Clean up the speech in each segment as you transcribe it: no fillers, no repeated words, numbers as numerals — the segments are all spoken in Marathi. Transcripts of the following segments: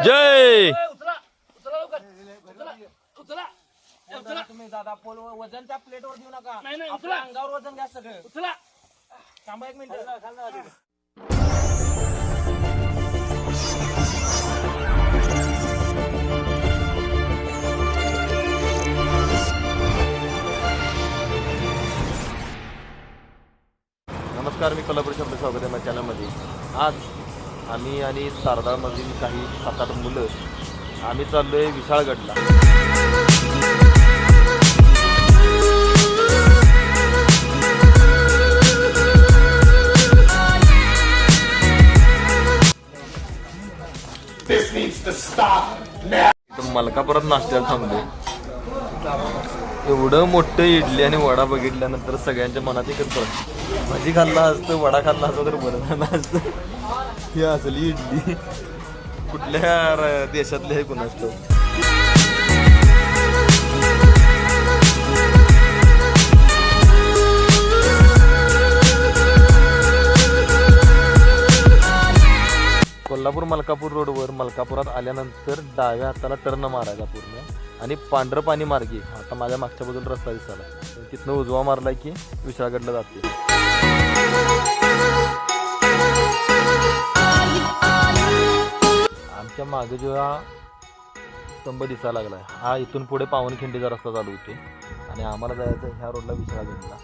जय तुम्ही दादा पोल वजन त्या प्लेटवर देऊ नका. आपल्या अंगावर वजन घ्या सगळं. उचला. थांबा 1 मिनिट. नमस्कार, मी कोल्हापूरच्या आपलं स्वागत आहे माझ्या चॅनलमध्ये. आज आम्ही आणि तारदाळमधील काही 7-8 मुलं आम्ही चाललो आहे विशाळगडला. मलकापुरात नाश्त्याला थांबलो. एवढं मोठं इडली आणि वडा बघितल्यानंतर सगळ्यांच्या मनात एकच पडतं, भाजी खाल्ला असतं, वडा खाल्ला असतं तर बरं झालं असतं. ही असली इडली कुठल्या देशातली आहे कुणास ठाऊक. कोल्हापूर मलकापूर रोडवर मलकापुरात आल्यानंतर डाव्या हाताला टर्न मारायचा पूर्ण आणि पांढरपाणी मार्गे आता माझ्या मागच्या बाजूला रस्ता दिसाला, तिथनं उजवा मारला की विशाळगडला जाते. आमच्या मागे जेव्हा स्तंभ दिसायला लागला हा इथून पुढे पावनखिंडीचा रस्ता चालू होते आणि आम्हाला जायचं ह्या रोडला विशाळगडला.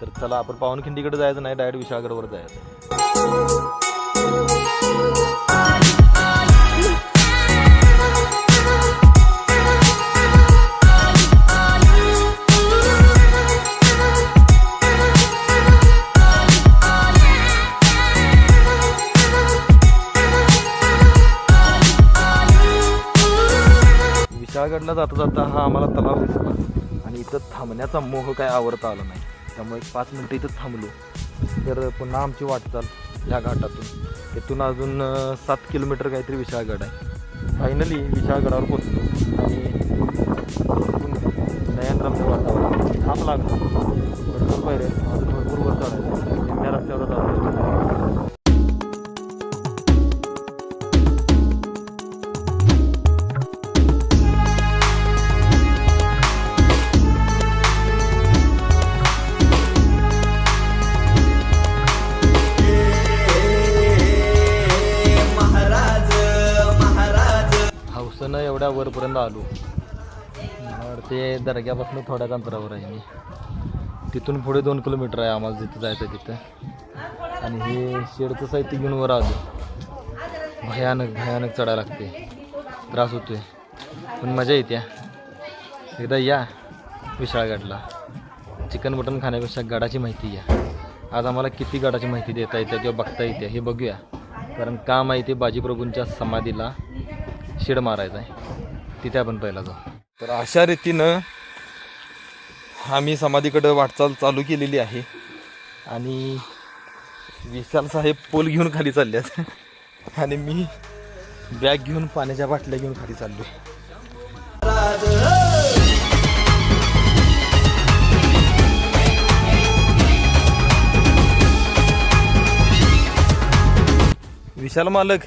तर चला आपण पावनखिंडीकडे जायचं नाही, डायरेक्ट विशाळगडवर जायचं. विशाळगडला जाता जाता हा आम्हाला तलाव दिसला आणि इथं थांबण्याचा मोह काय आवडता आला नाही, त्यामुळे 5 मिनटं इथं थांबलो. तर पुन्हा आमची वाटचाल ह्या घाटातून इथून अजून 7 किलोमीटर काहीतरी विशाळगड आहे. फायनली विशाळगडावर पोचलो आणि नयनरम्य वातावरण थांब लागलो. भरपूर पायऱ्या अजून भरपूर वर चढायचं, निम्म्या रस्त्यावर जातो. हौसनं एवढ्या वरपर्यंत आलो. ते दर्ग्यापासून थोड्याच अंतरावर आहे मी. तिथून पुढे 2 किलोमीटर आहे आम्हाला जिथं जायचं आहे तिथं. आणि हे शेडचं साहित्य घेऊन वर आलो. भयानक चढायला लागते, त्रास होतोय पण मजा येते. एकदा या विशाळगडला. चिकन मटन खाण्यापेक्षा गडाची माहिती घ्या. आज आम्हाला किती गडाची माहिती देता येते किंवा बघता येते हे बघूया. कारण का माहिती, बाजीप्रभूंच्या समाधीला शेड मारायचा आहे, तिथे आपण पहिला जाऊ. तर अशा रीतीनं आम्ही समाधीकडं वाटचाल चालू केलेली आहे आणि विशाल साहेब पोल घेऊन खाली चालल्यात आणि मी बॅग घेऊन पाण्याच्या बाटल्या घेऊन खाली चाललो. विशाल मालक,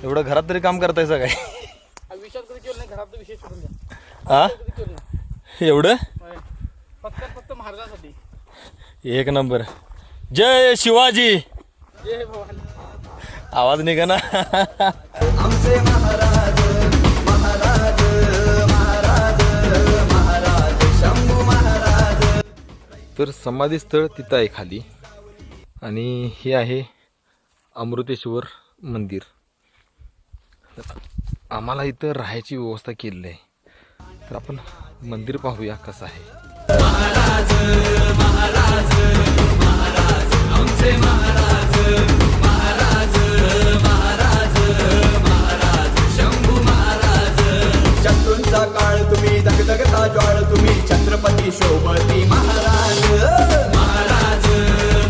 एवढं घरात तरी काम करतायचं काय? विचार कधी केलं नाही, घरात विषय सोडून द्या. हा एवढं फक्त महाराजांसाठी. एक नंबर. जय शिवाजी. जय भवानी. आवाज निघा ना. आमचे महाराज महाराज महाराज महाराज शंभू महाराज. तर समाधी स्थळ तिथं आहे खाली आणि हे आहे अमृतेश्वर मंदिर. आम्हाला इथं राहायची व्यवस्था केलेली आहे, तर आपण मंदिर पाहूया कसं आहे. महाराज महाराज महाराज आमचे महाराज महाराज महाराज महाराज शंभू महाराज. शत्रूंचा काळ तुम्ही, धगधगता ज्वाळ तुम्ही, छत्रपती शोभती महाराज महाराज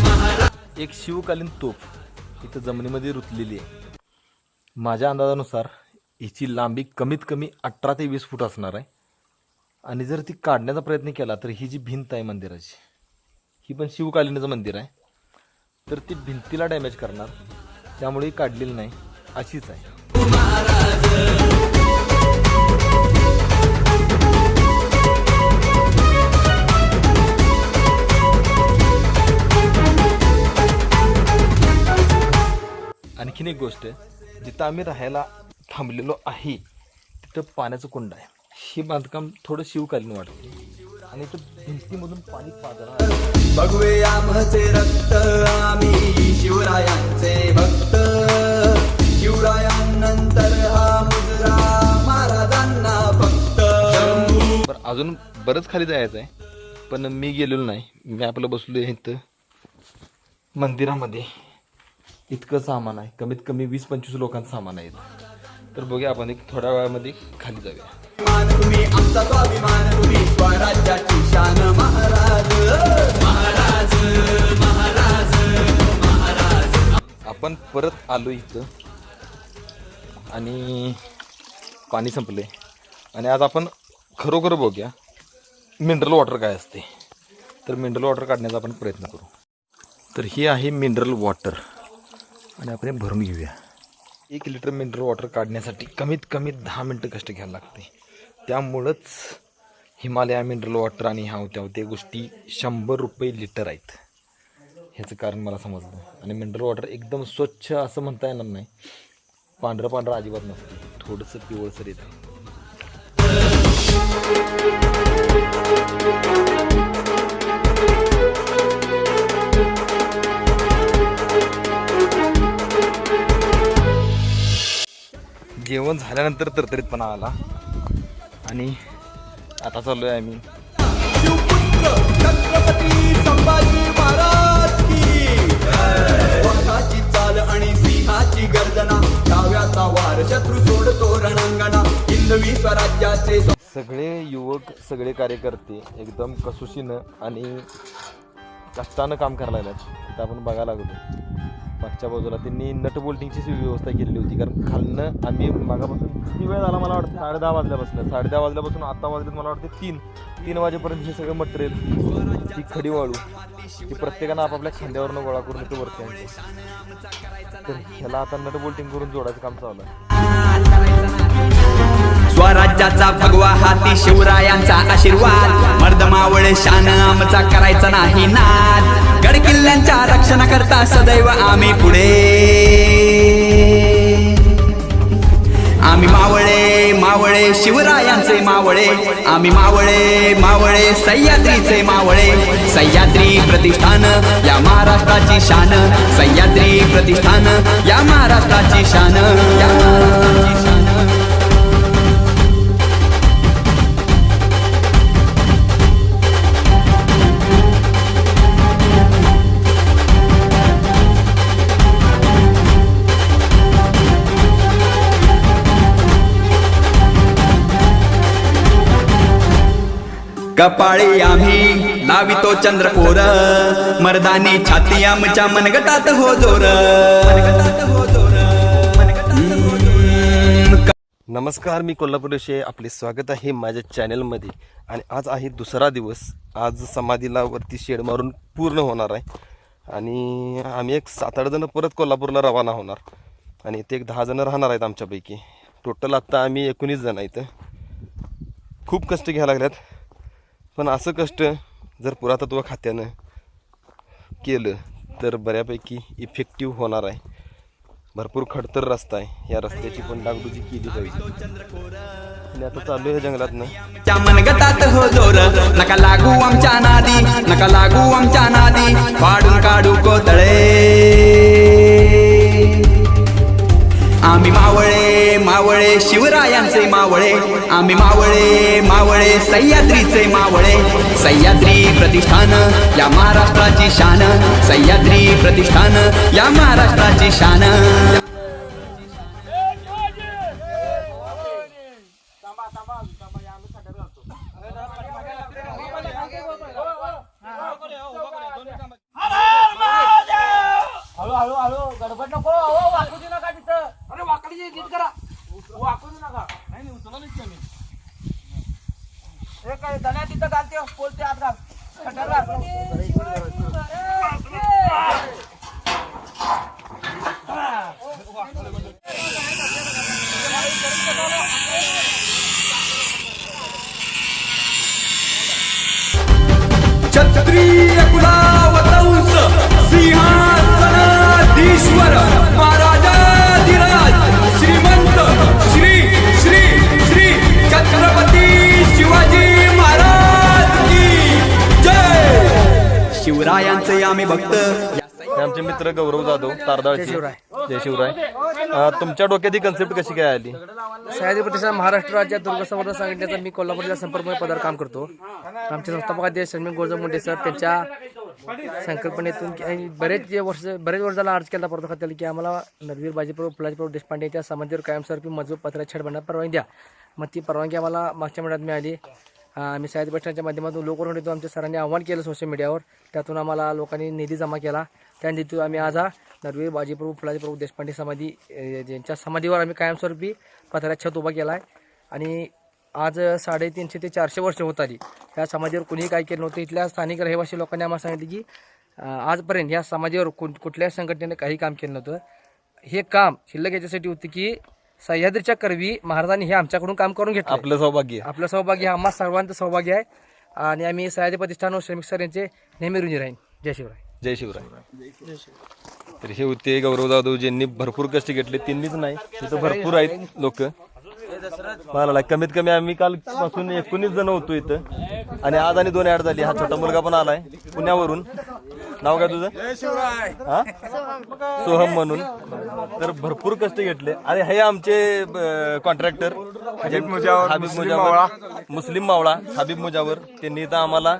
महाराज. एक शिवकालीन तोफ इथं जमिनीमध्ये रुतलेली आहे. माझ्या अंदाजानुसार हिची लांबी कमीत कमी 18 ते 20 फूट असणार आहे. आणि जर ती काढण्याचा प्रयत्न केला तर ही जी भिंत आहे मंदिराची, ही पण शिवकालीनचं मंदिर आहे, तर ती भिंतीला डॅमेज करणार, त्यामुळे काढलेली नाही, अशीच आहे. आणखीन एक गोष्ट, जिथं आम्ही राहायला थांबलेलो आहे तिथं पाण्याचं कुंड आहे. हे बांधकाम थोडं शिवकालीन वाटतं आणि इथं भिंतीमधून पाणी पाजणार. भगवे आमचे रक्त आम्ही शिवरायांचे भक्त, शिवरायांनंतर हा मुजरा महाराजांना फक्त. पण अजून बरंच खाली जायचं आहे, पण मी गेलेलो नाही. मी आपलं बसलो इथं मंदिरामध्ये. इतकं सामान आहे, कमीत कमी 20-25 लोकांचं सामान आहे इथं. तर बघूया आपण एक थोड्या वेळामध्ये खाली जाऊया. तुम्ही आमचा स्वाभिमान, तुम्ही स्वराज्याची शान. महाराज महाराज महाराज महाराज. आपण परत आलो इथं आणि पाणी संपले आणि आज आपण खरोखर बघूया मिनरल वॉटर काय असते. तर मिनरल वॉटर काढण्याचा आपण प्रयत्न करू. तर हे आहे मिनरल वॉटर आणि आपण हे भरून घेऊया. 1 लिटर मिनरल वॉटर काढण्यासाठी कमीत कमी 10 मिनटं कष्ट घ्यायला लागते. त्यामुळंच हिमालया मिनरल वॉटर आणि ह्या गोष्टी 100 रुपये लिटर आहेत. ह्याचं कारण मला समजलं. आणि मिनरल वॉटर एकदम स्वच्छ असं म्हणता येणार नाही, पांढरं पांढरं अजिबात नसतं, थोडंसं पिवळसर येतं. जेवण झाल्यानंतर तरतरीतपणा आला आणि आता चाललो आहे आम्ही. शिवपुत्र छत्रपती संभाजी महाराज की वाघाची चाल आणि सिंहाची गर्जना, डाव्याचा वार शत्रू सोडतो रणांगणा. हिंदवी स्वराज्याचे सगळे युवक, सगळे कार्यकर्ते एकदम कसोशीनं आणि कष्टानं काम करायला लागल्यात. तिथं आपण बघायला लागलो मागच्या बाजूला त्यांनी नट बोल्टिंगची व्यवस्था केलेली होती. कारण खालनं आम्ही मागापासून किती वेळ झाला मला वाटतं 10:30 वाजल्यापासून. 10:30 वाजल्यापासून आता वाजलेत मला वाटतं 3 वाजेपर्यंत हे सगळं मटेरियल, ती खडी वाळू, ती प्रत्येकानं आपापल्या खांद्यावरनं गोळा करून इथं वरती आणली. तर ह्याला आता नट बोल्टिंग करून जोडायचं काम चालू आहे. स्वराज्याचा भगवा हाती शिवरायांचा आशीर्वाद, मर्दमावळे शान आमचा करायचा नाही नाद. गड किल्ल्यांच्या रक्षणाकरता सदैव आम्ही पुढे. आम्ही मावळे मावळे शिवरायांचे मावळे, आम्ही मावळे मावळे सह्याद्रीचे मावळे. सह्याद्री प्रतिष्ठान या महाराष्ट्राची शान, सह्याद्री प्रतिष्ठान या महाराष्ट्राची शान, या महाराष्ट्राची शान. कपाळी आम्ही लावितो चंद्रकोर, मर्दानी छाती आमच्या मनगटात हो जोर. नमस्कार, मी कोल्हापूर विषय आपले स्वागत आहे माझ्या चॅनलमध्ये. आणि आज आहे दुसरा दिवस. आज समाधीला वरती शेड मारून पूर्ण होणार आहे आणि आम्ही एक 7-8 जण परत कोल्हापूरला रवाना होणार आणि ते एक 10 जण राहणार आहेत आमच्यापैकी. टोटल आत्ता आम्ही 19 जण आहेत. खूप कष्ट घ्यायला लागल्यात, पण असं कष्ट जर पुरातत्व खात्यानं केलं तर बऱ्यापैकी इफेक्टिव्ह होणार आहे. भरपूर खडतर रस्ता आहे, या रस्त्याची पण डागडुजी केली पाहिजे. आणि आता चालू आहे जंगलातनं. मनगटात हो जोर, नका लागू आमच्या नादी, नका लागू आमच्या नादी. पाडून काढू कोतळे आम्ही मावळे मावळे शिवरायांचे मावळे, आम्ही मावळे मावळे सह्याद्रीचे मावळे. सह्याद्री प्रतिष्ठान या महाराष्ट्राची शान, सह्याद्री प्रतिष्ठान या महाराष्ट्राची शान. हळू हळू गडबड नको, वाकू दे नका तिथं. अरे वाकडी नीट करा, वाकू दे नका. नाही उचला नाही मी. हे काय धन्या तिथं घालते, पोलते आत घाल, खड्डा घाल. क्षत्रिय कुलावतंस सिंहासनाधीश्वर महाराजाधिराज श्रीमंत श्री श्री श्री छत्रपती शिवाजी महाराज की जय. शिवरायांचे आम्ही भक्त. हे आमचे मित्र गौरव जाधव तारदाळचे. जय शिवराय. तुमच्या डोक्यात ही कन्सेप्ट कशी काय आली? सह्याद्री प्रतिष्ठान महाराष्ट्र राज्य दुर्ग संवर्धन संघटनेचा मी कोल्हापूर जिल्हा संपर्क पदावर काम करतो. आमचे संस्थापक अध्यक्ष शर्मिक गोळजा मुंडे सर त्यांच्या संकल्पनेतून बरेच वर्ष झाला अर्ज केला परत खात्याला की आम्हाला नरवीर बाजीप्रभू फुलाजी प्रभू देशपांडे यांच्या समाधीवर कायमस्वरूपी मजबूत पत्रा छड बनण्यास परवानगी द्या. मग ती परवानगी आम्हाला मागच्या महिन्यात मिळाली. आम्ही सह्याद्री प्रतिष्ठानच्या माध्यमातून लोकवर्गणीतून आमच्या सरांनी आव्हान केलं सोशल मीडियावर. त्यातून आम्हाला लोकांनी निधी जमा केला. त्या निधीतून आम्ही आज नरवीर बाजीप्रभू फुलाजी प्रभू देशपांडे समाधी यांच्या समाधीवर आम्ही कायमस्वरूपी पत्र्यात छत उभा केला आहे. आणि आज 350 ते 400 वर्ष होत आली. या समाधीवर कुणीही काय केलं नव्हतं. इथल्या स्थानिक रहिवासी लोकांनी आम्हाला सांगितले की आजपर्यंत या समाधीवर कुठल्याही संघटनेने काही काम केलं नव्हतं. हे काम शिल्लक याच्यासाठी होतं की सह्याद्रीच्या करवी महाराजांनी हे आमच्याकडून काम करून घेतलं. आपलं सौभाग्य. आपलं सौभाग्य आम्हा सर्वांचं सौभाग्य आहे. आणि आम्ही सह्याद्री प्रतिष्ठान व श्रमिक सर यांचे नेहमी ऋणी राहीन. जय शिवराय. जय शिवराय. तर हे होते गौरव जाधव ज्यांनी भरपूर कष्ट घेतले. त्यांनीच नाही तिथं भरपूर आहेत लोक. मला कमीत कमी आम्ही काल पासून 19 जण होतो इथं. आणि आज आणि 2 ऍड झाली. हा छोटा मुलगा पण आलाय पुण्यावरून. नाव काय तुझं? हा, सोहम म्हणून. तर भरपूर कष्ट घेतले. आणि हे आमचे कॉन्ट्रॅक्टर हाबीब मुजावर, मुस्लिम मावळा हाबीब मुजावर. त्यांनी इथं आम्हाला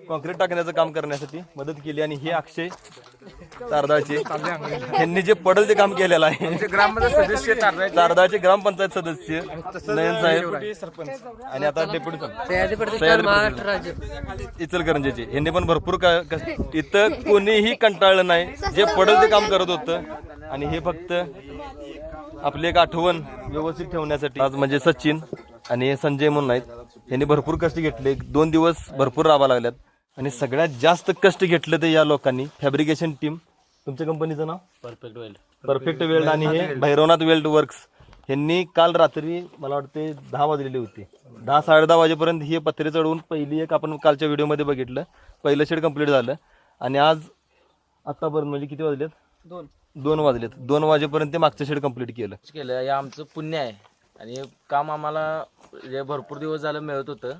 कॉन्क्रीट टाकण्याचं काम करण्यासाठी मदत केली. आणि हे अक्षय तारदाळचे यांनी जे पडल ते काम केलेलं आहे. ग्रामपंचायत सदस्य तारदाळचे ग्रामपंचायत सदस्य नयन साहेब आणि आता डेप्युटी इचलकरंजीचे यांनी पण भरपूर इथं कोणीही कंटाळलं नाही. जे पडल ते काम करत होतं. आणि हे फक्त आपली एक आठवण व्यवस्थित ठेवण्यासाठी आज म्हणजे सचिन आणि संजय म्हणून आहेत. यांनी भरपूर कष्ट घेतले. 2 दिवस भरपूर राबा लागल्यात. आणि सगळ्यात जास्त कष्ट घेतलं ते या लोकांनी. Fabrication team. तुमच्या कंपनीचं नाव? Perfect weld. आणि हे भैरवनाथ वेल्ड वर्क्स. यांनी काल रात्री मला वाटते 10 वाजलेले होते. 10-10:30 वाजेपर्यंत हे पत्रे चढवून पहिली एक आपण कालच्या व्हिडिओमध्ये बघितलं पहिलं शेड कंप्लीट झालं. आणि आज आतापर्यंत म्हणजे किती वाजलेत? 2 वाजलेत. 2 वाजेपर्यंत ते मागचं शेड कंप्लीट केलं. हे आमचं पुण्य आहे. आणि हे काम आम्हाला भरपूर दिवस झालं मिळत होतं.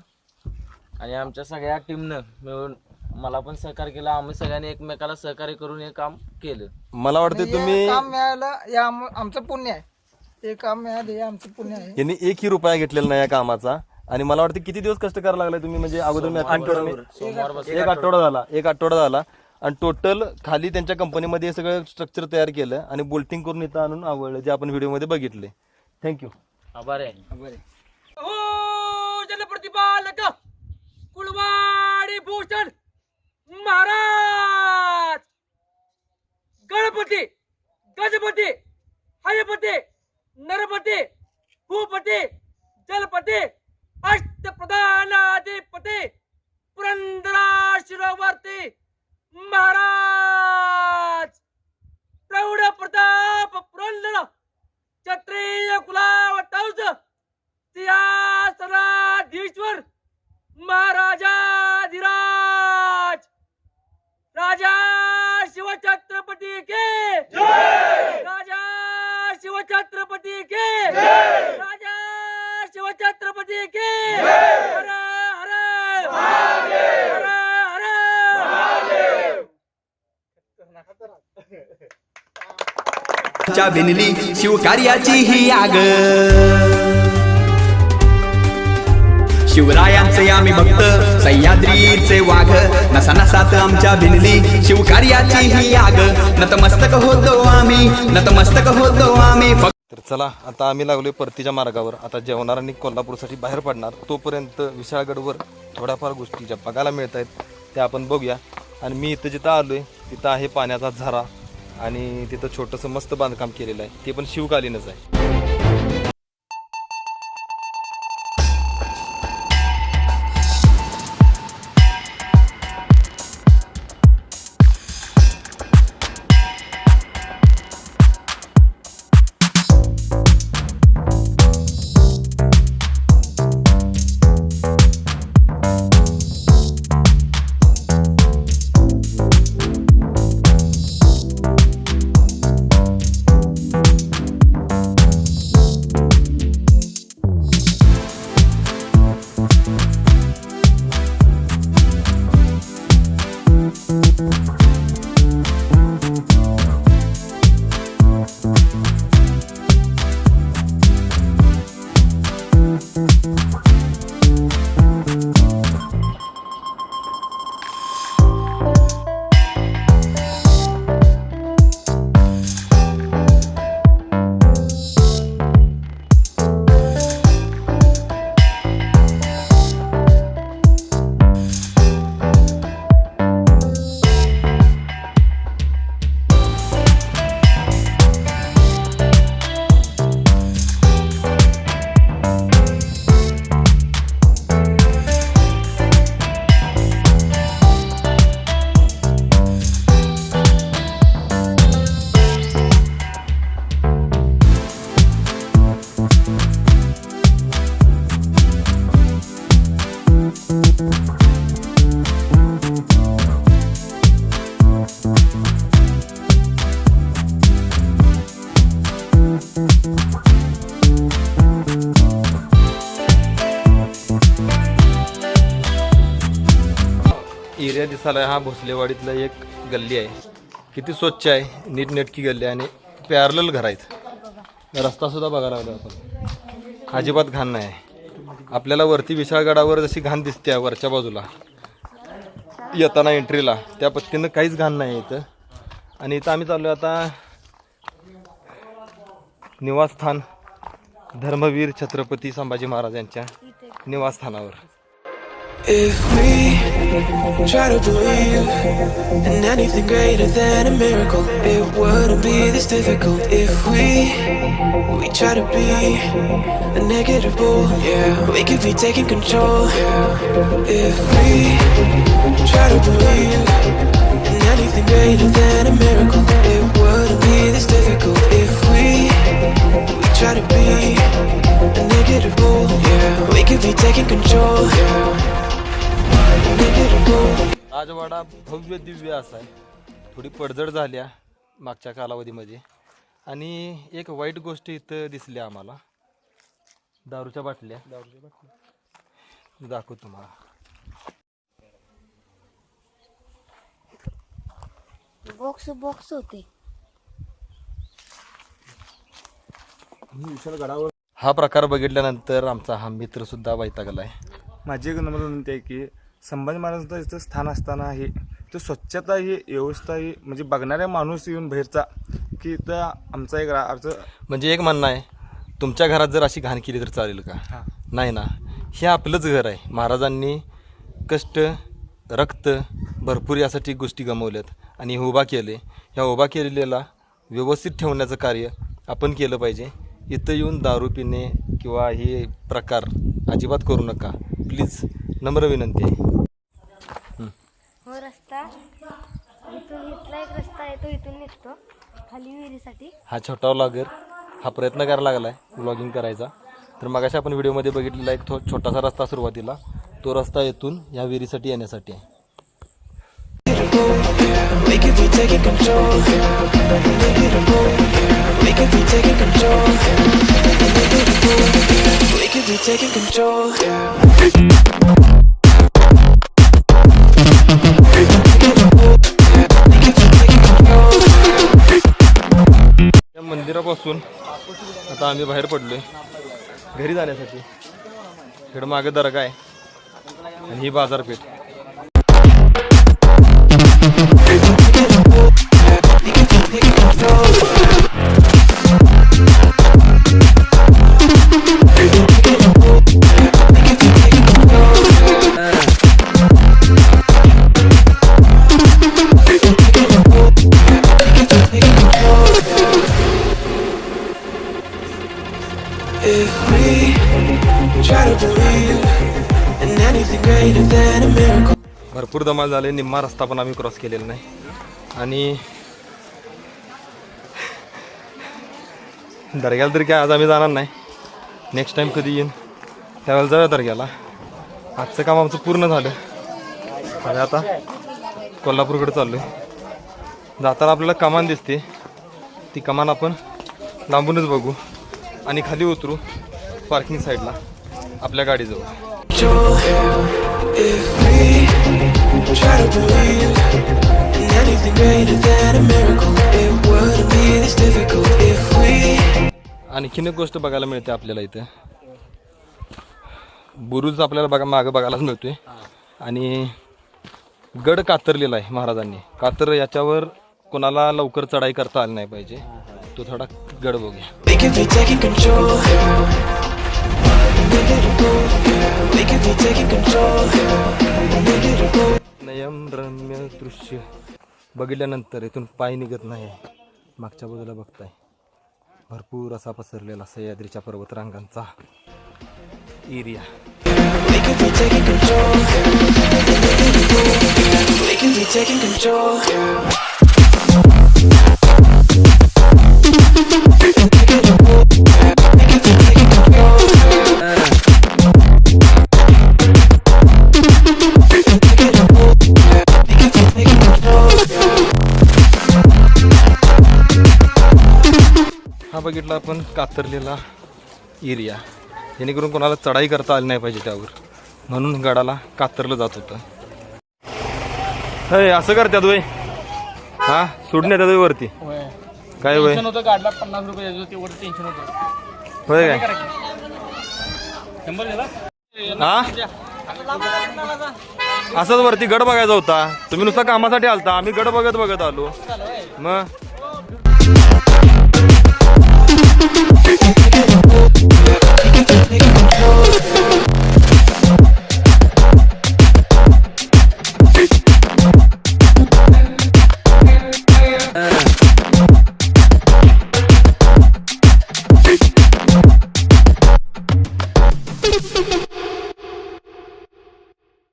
आणि आमच्या सगळ्या टीमनं मिळून मला पण सहकार्य केलं. आम्ही सगळ्यांनी एकमेकाला सहकार्य करून हे काम केलं. मला वाटतं तुम्ही काम मिळालं हे आमचं पुण्य आहे. हे काम मिळालं हे आमचं पुण्य आहे. यांनी 1ही रुपया घेतलेला नाही या कामाचा. आणि मला वाटतं किती दिवस कष्ट करायला लागलाय तुम्ही? म्हणजे अगोदर मी एक आठवडा झाला. आणि टोटल खाली त्यांच्या कंपनीमध्ये हे सगळं स्ट्रक्चर तयार केलं आणि बोल्टिंग करून इथं आणून आवडलं जे आपण व्हिडिओमध्ये बघितले. थँक्यू. आभार आहे. जनप्रतिपालक कुलवाडी भूषण महाराज गणपती गजपती हयपती नरपती भूपती जलपती अष्टप्रधानाधिपती पुरंदराशिरोवर्ती महाराज प्रौढ प्रताप पुरंदर क्षत्रिय कुलावतंस सिंहासनाधीश्वर महाराजाधिराज राजा शिवछत्रपती के राजा शिवछत्रपती के राजा शिवछत्रपती के हर हर हर हर च्या भिनली शिवकार्याची ही आग. शिवरायांचे आम्ही भक्त सह्याद्रीचे वाघ. नसा नसात आमच्या भिनली शिवकार्याची ही आग. नतमस्तक होतो आम्ही तर चला आता आम्ही लागलोय परतीच्या मार्गावर. आता जेवणाऱ्यांनी कोल्हापूरसाठी बाहेर पडणार. तोपर्यंत विशाळगडवर थोड्याफार गोष्टी ज्या बघायला मिळत आहेत त्या आपण बघूया. आणि मी इथं जिथं आलोय तिथं आहे पाण्याचा झरा. आणि तिथं छोटंसं मस्त बांधकाम केलेलं आहे. ते पण शिवकालीनच आहे. दिसायला हा भोसलेवाडीतला एक गल्ली आहे. किती स्वच्छ आहे, नीटनेटकी गल्ली आहे आणि पॅरलल घर आहेत. रस्ता सुद्धा बघायला लागलो आपण, अजिबात घाण नाही आहे. आपल्याला वरती विशाळगडावर जशी घाण दिसते वरच्या बाजूला येताना एंट्रीला, त्या पद्धतीनं काहीच घाण नाही इथं. आणि इथं आम्ही चाललो आता निवासस्थान धर्मवीर छत्रपती संभाजी महाराज यांच्या निवासस्थानावर. If we try to believe in anything greater than a miracle, it wouldn't be this difficult. If we try to be a negative bull, yeah, we could be taking control. Yeah. If we try to believe in anything greater than a miracle, it wouldn't be this difficult. If we try to be a negative bull, yeah, we could be taking control. Yeah. राजवाडा भव्य दिव्य असा आहे. थोडी पडझड झाल्या मागच्या कालावधीमध्ये. आणि एक वाईट गोष्ट इथं दिसली आम्हाला, दारूच्या बाटल्या दाखवतो तुम्हाला. बॉक्स होते. हा प्रकार बघितल्यानंतर आमचा हा मित्र सुद्धा वैतागला आहे. माझी एक नंबर विनंती आहे की संभाजी महाराजांचं इथं स्थान असताना हे तो स्वच्छता ही व्यवस्था ही म्हणजे बघणाऱ्या माणूस येऊन बाहेरचा की इथं आमचा एक अर्ज म्हणजे एक म्हणणं आहे, तुमच्या घरात जर अशी घाण केली तर चालेल का? नाही ना. हे आपलंच घर आहे. महाराजांनी कष्ट रक्त भरपूर यासाठी गोष्टी गमावल्यात आणि हे उभा केले. ह्या उभा केलेल्याला व्यवस्थित ठेवण्याचं कार्य आपण केलं पाहिजे. इथं येऊन दारू पिणे किंवा हे प्रकार अजिबात करू नका प्लीज, नम्र विनंती आहे. हो, रस्ता इथून इथला एक रस्ता आहे, तो इथून निघतो खाली विहिरीसाठी. हा छोटा व्लॉगर हा प्रयत्न करायला लागला आहे व्लॉगिंग करायचा. तर मगाशी आपण व्हिडिओमध्ये बघितलेला एक छोटासा रस्ता सुरुवातीला, तो रस्ता येथून या विहिरीसाठी येण्यासाठी आहे. We could be taking control. We could be taking control. We could be taking control. या मंदिरापासून आता आम्ही बाहेर पडलोय घरी जाण्यासाठी. इकडं मागं दर्गा आहे आणि ही बाजारपेठ. If we try to believe in anything greater than a miracle. भरपूर धमाल झाले. निम्मा रस्ता पण आम्ही क्रॉस केलेला नाही. आणि दर्ग्याला तरी काय आज आम्ही जाणार नाही. नेक्स्ट टाईम कधी येईन त्यावेळेला जाऊया दर्ग्याला. आजचं काम आमचं पूर्ण झालं आणि आता कोल्हापूरकडे चाललो आहे. जाताना आपल्याला कमान दिसते, ती कमान आपण लांबूनच बघू आणि खाली उतरू पार्किंग साईडला आपल्या गाडीजवळ. If we try to believe in anything greater than a miracle, it wouldn't be this difficult. If we आणखीन एक गोष्ट बघायला मिळते आपल्याला इथं, बुरुज आपल्याला मागं बघायलाच मिळतोय. आणि गड कातरलेला आहे महाराजांनी. कातर याच्यावर कोणाला लवकर चढाई करता आली नाही पाहिजे. तो थोडा गड बघूया. we could be taking control. We could be taking control. नयनरम्य दृश्य बघितल्यानंतर इथून पाय निघत नाही. मागच्या बाजूला बघताय भरपूर असा पसरलेला सह्याद्रीच्या पर्वतरांगांचा area. We could be taking control. We could be taking control. हा बघितला आपण कातरलेला एरिया, जेणेकरून कोणाला चढाई करता आली नाही पाहिजे त्यावर, म्हणून गडाला कातरलं जात होतं. हे असं करतात वय हा सोडून येतात वरती काय वय टेन्शन होतं गाडला 50 रुपये द्यायचं तेवढं टेन्शन होतं होय काय 100 दिला हा असंच वरती गड बघायचा होता तुम्ही नुसता कामासाठी आलता आम्ही गड बघत बघत आलो मग